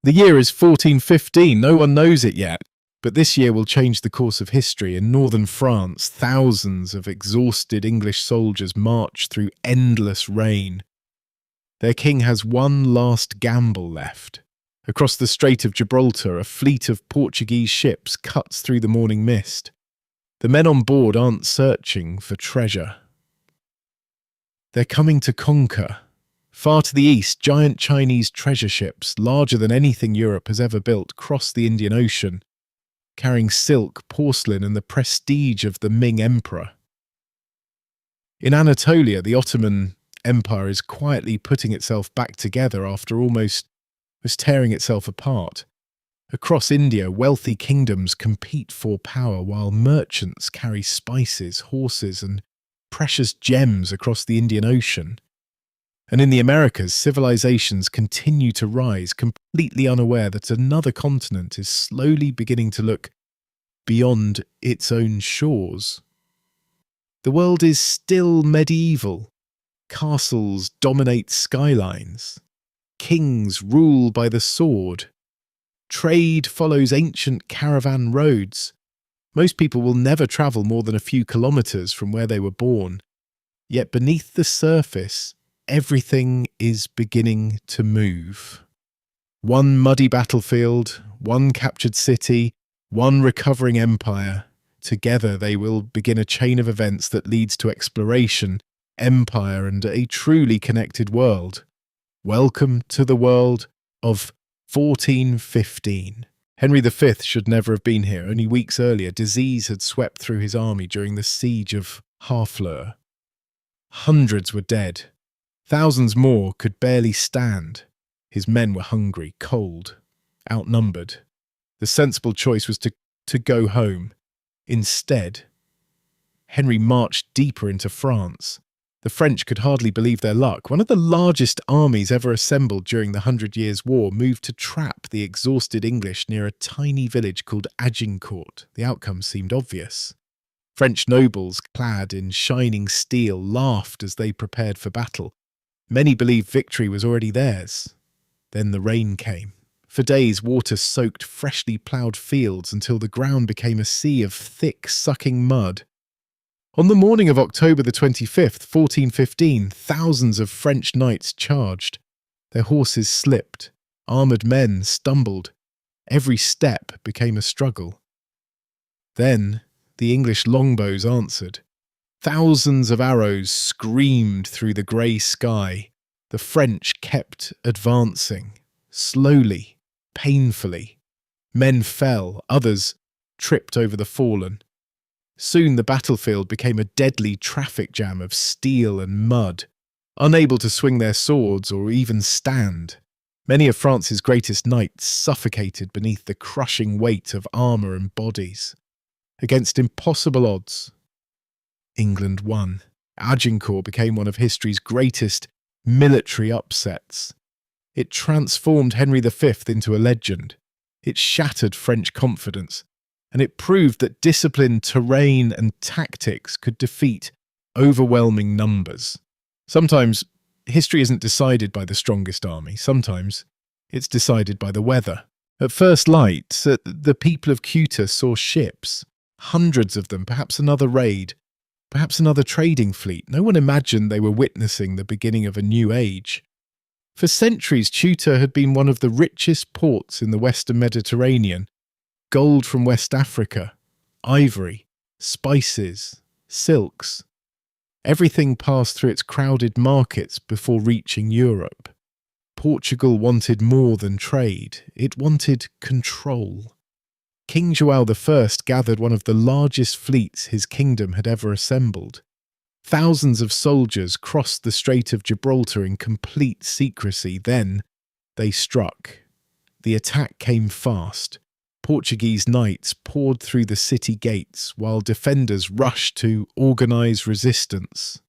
The year is 1415, no one knows it yet, but this year will change the course of history. In northern France, thousands of exhausted English soldiers march through endless rain. Their king has one last gamble left. Across the Strait of Gibraltar, a fleet of Portuguese ships cuts through the morning mist. The men on board aren't searching for treasure. They're coming to conquer. Far to the east, giant Chinese treasure ships, larger than anything Europe has ever built, cross the Indian Ocean, carrying silk, porcelain, and the prestige of the Ming emperor. In Anatolia, the Ottoman Empire is quietly putting itself back together after almost was tearing itself apart. Across India, wealthy kingdoms compete for power while merchants carry spices, horses, and precious gems across the Indian Ocean. And in the Americas, civilizations continue to rise, completely unaware that another continent is slowly beginning to look beyond its own shores. The world is still medieval. Castles dominate skylines. Kings rule by the sword. Trade follows ancient caravan roads. Most people will never travel more than a few kilometers from where they were born. Yet beneath the surface, everything is beginning to move. One muddy battlefield, one captured city, one recovering empire. Together they will begin a chain of events that leads to exploration, empire, and a truly connected world. Welcome to the world of 1415. Henry V should never have been here. Only weeks earlier, disease had swept through his army during the siege of Harfleur. Hundreds were dead. Thousands more could barely stand. His men were hungry, cold, outnumbered. The sensible choice was to go home. Instead, Henry marched deeper into France. The French could hardly believe their luck. One of the largest armies ever assembled during the 100 Years' War moved to trap the exhausted English near a tiny village called Agincourt. The outcome seemed obvious. French nobles, clad in shining steel, laughed as they prepared for battle. Many believed victory was already theirs. Then the rain came. For days, water soaked freshly ploughed fields until the ground became a sea of thick, sucking mud. On the morning of October the 25th, 1415, thousands of French knights charged. Their horses slipped. Armoured men stumbled. Every step became a struggle. Then the English longbows answered. Thousands of arrows screamed through the grey sky. The French kept advancing, slowly, painfully. Men fell, others tripped over the fallen. Soon the battlefield became a deadly traffic jam of steel and mud. Unable to swing their swords or even stand, many of France's greatest knights suffocated beneath the crushing weight of armour and bodies. Against impossible odds, England won. Agincourt became one of history's greatest military upsets. It transformed Henry V into a legend. It shattered French confidence, and it proved that discipline, terrain, and tactics could defeat overwhelming numbers. Sometimes history isn't decided by the strongest army. Sometimes it's decided by the weather. At first light, the people of Ceuta saw ships, hundreds of them, perhaps another raid, perhaps another trading fleet. No one imagined they were witnessing the beginning of a new age. For centuries, Ceuta had been one of the richest ports in the Western Mediterranean. Gold from West Africa, ivory, spices, silks. Everything passed through its crowded markets before reaching Europe. Portugal wanted more than trade. It wanted control. King João I gathered one of the largest fleets his kingdom had ever assembled. Thousands of soldiers crossed the Strait of Gibraltar in complete secrecy. Then they struck. The attack came fast. Portuguese knights poured through the city gates while defenders rushed to organize resistance.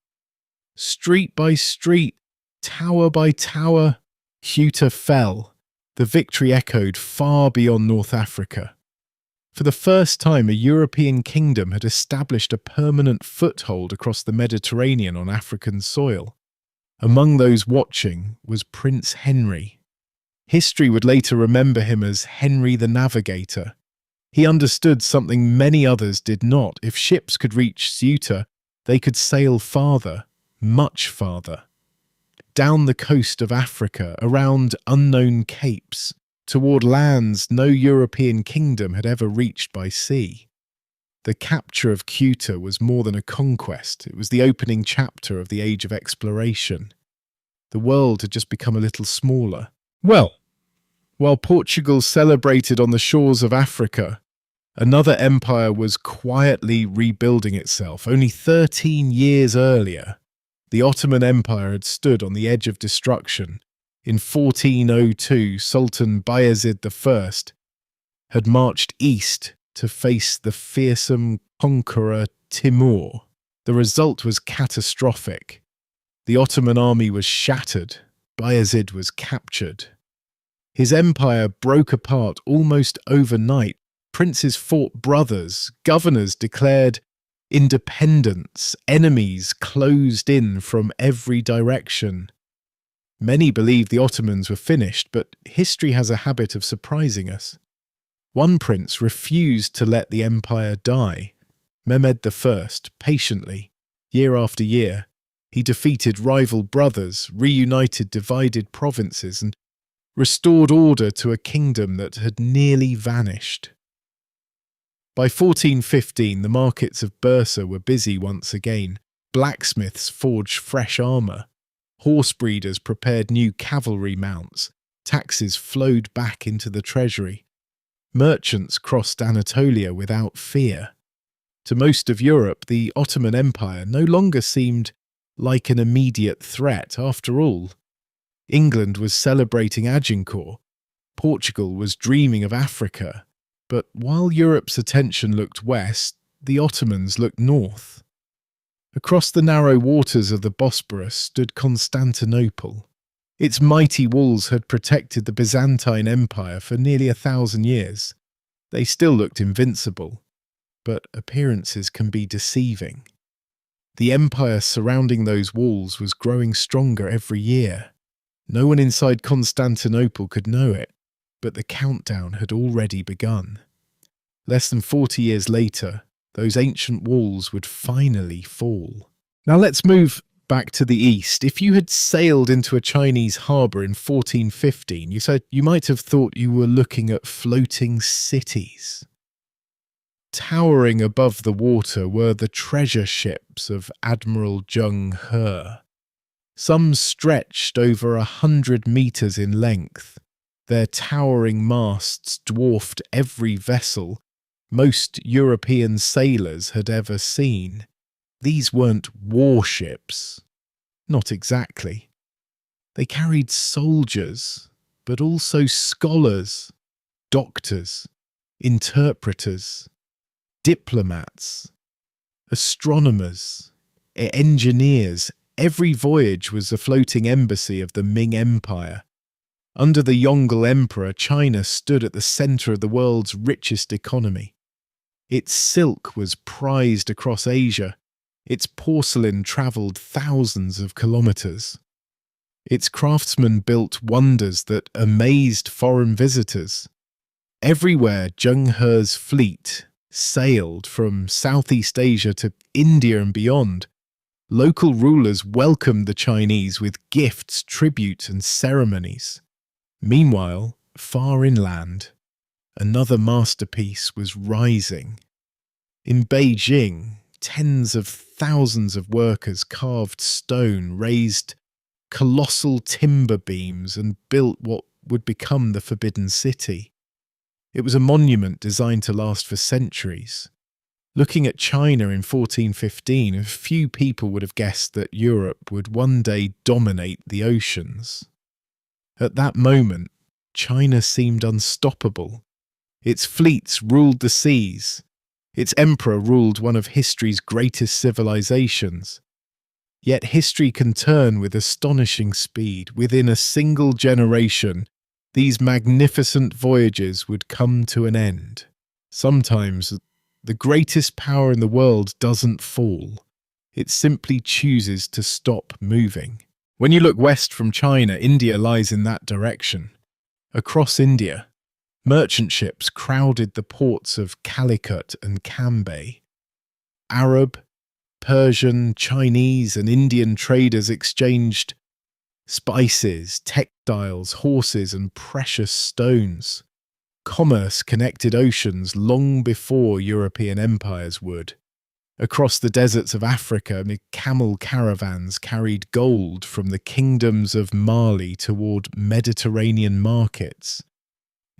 Street by street, tower by tower, Ceuta fell. The victory echoed far beyond North Africa. For the first time, a European kingdom had established a permanent foothold across the Mediterranean on African soil. Among those watching was Prince Henry. History would later remember him as Henry the Navigator. He understood something many others did not. If ships could reach Ceuta, they could sail farther, much farther, down the coast of Africa, around unknown capes, toward lands no European kingdom had ever reached by sea. The capture of Ceuta was more than a conquest. It was the opening chapter of the age of exploration. The world had just become a little smaller. Well, while Portugal celebrated on the shores of Africa, another empire was quietly rebuilding itself. Only 13 years earlier, the Ottoman Empire had stood on the edge of destruction. In 1402, Sultan Bayezid I had marched east to face the fearsome conqueror Timur. The result was catastrophic. The Ottoman army was shattered. Bayezid was captured. His empire broke apart almost overnight. Princes fought brothers. Governors declared independence. Enemies closed in from every direction. Many believed the Ottomans were finished, but history has a habit of surprising us. One prince refused to let the empire die. Mehmed I, patiently, year after year, he defeated rival brothers, reunited divided provinces, and restored order to a kingdom that had nearly vanished. By 1415, the markets of Bursa were busy once again. Blacksmiths forged fresh armour. Horse breeders prepared new cavalry mounts. Taxes flowed back into the treasury. Merchants crossed Anatolia without fear. To most of Europe, the Ottoman Empire no longer seemed like an immediate threat. After all, England was celebrating Agincourt. Portugal was dreaming of Africa. But while Europe's attention looked west, the Ottomans looked north. Across the narrow waters of the Bosporus stood Constantinople. Its mighty walls had protected the Byzantine Empire for nearly 1,000 years. They still looked invincible, but appearances can be deceiving. The empire surrounding those walls was growing stronger every year. No one inside Constantinople could know it, but the countdown had already begun. Less than 40 years later, those ancient walls would finally fall. Now let's move back to the east. If you had sailed into a Chinese harbour in 1415, you might have thought you were looking at floating cities. Towering above the water were the treasure ships of Admiral Zheng He. Some stretched over 100 metres in length. Their towering masts dwarfed every vessel most European sailors had ever seen. These weren't warships. Not exactly. They carried soldiers, but also scholars, doctors, interpreters, diplomats, astronomers, engineers. Every voyage was a floating embassy of the Ming Empire. Under the Yongle Emperor, China stood at the centre of the world's richest economy. Its silk was prized across Asia. Its porcelain travelled thousands of kilometres. Its craftsmen built wonders that amazed foreign visitors. Everywhere Zheng He's fleet sailed, from Southeast Asia to India and beyond. Local rulers welcomed the Chinese with gifts, tribute and ceremonies. Meanwhile, far inland, another masterpiece was rising. In Beijing, tens of thousands of workers carved stone, raised colossal timber beams and built what would become the Forbidden City. It was a monument designed to last for centuries. Looking at China in 1415, a few people would have guessed that Europe would one day dominate the oceans. At that moment, China seemed unstoppable. Its fleets ruled the seas. Its emperor ruled one of history's greatest civilizations. Yet history can turn with astonishing speed. Within a single generation, these magnificent voyages would come to an end. Sometimes, the greatest power in the world doesn't fall. It simply chooses to stop moving. When you look west from China, India lies in that direction. Across India, merchant ships crowded the ports of Calicut and Cambay. Arab, Persian, Chinese, and Indian traders exchanged spices, textiles, horses, and precious stones. Commerce connected oceans long before European empires would. Across the deserts of Africa, camel caravans carried gold from the kingdoms of Mali toward Mediterranean markets.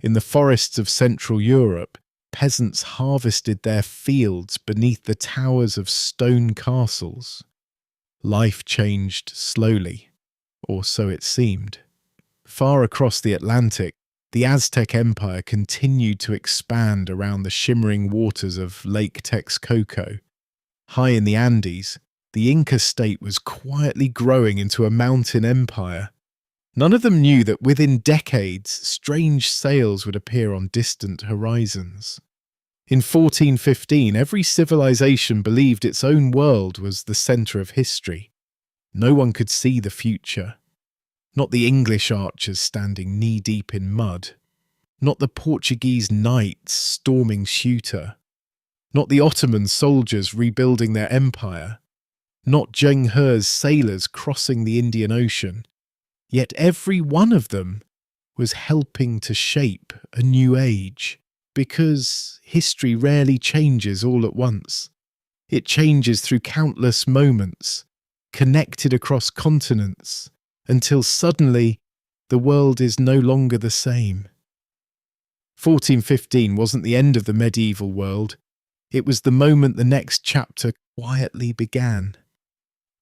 In the forests of Central Europe, peasants harvested their fields beneath the towers of stone castles. Life changed slowly, or so it seemed. Far across the Atlantic, the Aztec Empire continued to expand around the shimmering waters of Lake Texcoco. High in the Andes, the Inca state was quietly growing into a mountain empire. None of them knew that within decades, strange sails would appear on distant horizons. In 1415, every civilization believed its own world was the centre of history. No one could see the future. Not the English archers standing knee-deep in mud. Not the Portuguese knights storming Ceuta. Not the Ottoman soldiers rebuilding their empire. Not Zheng He's sailors crossing the Indian Ocean. Yet every one of them was helping to shape a new age. Because history rarely changes all at once. It changes through countless moments, connected across continents, until suddenly the world is no longer the same. 1415 wasn't the end of the medieval world. It was the moment the next chapter quietly began.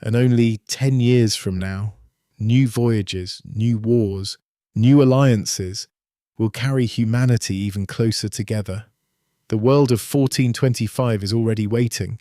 And only 10 years from now, new voyages, new wars, new alliances will carry humanity even closer together. The world of 1425 is already waiting.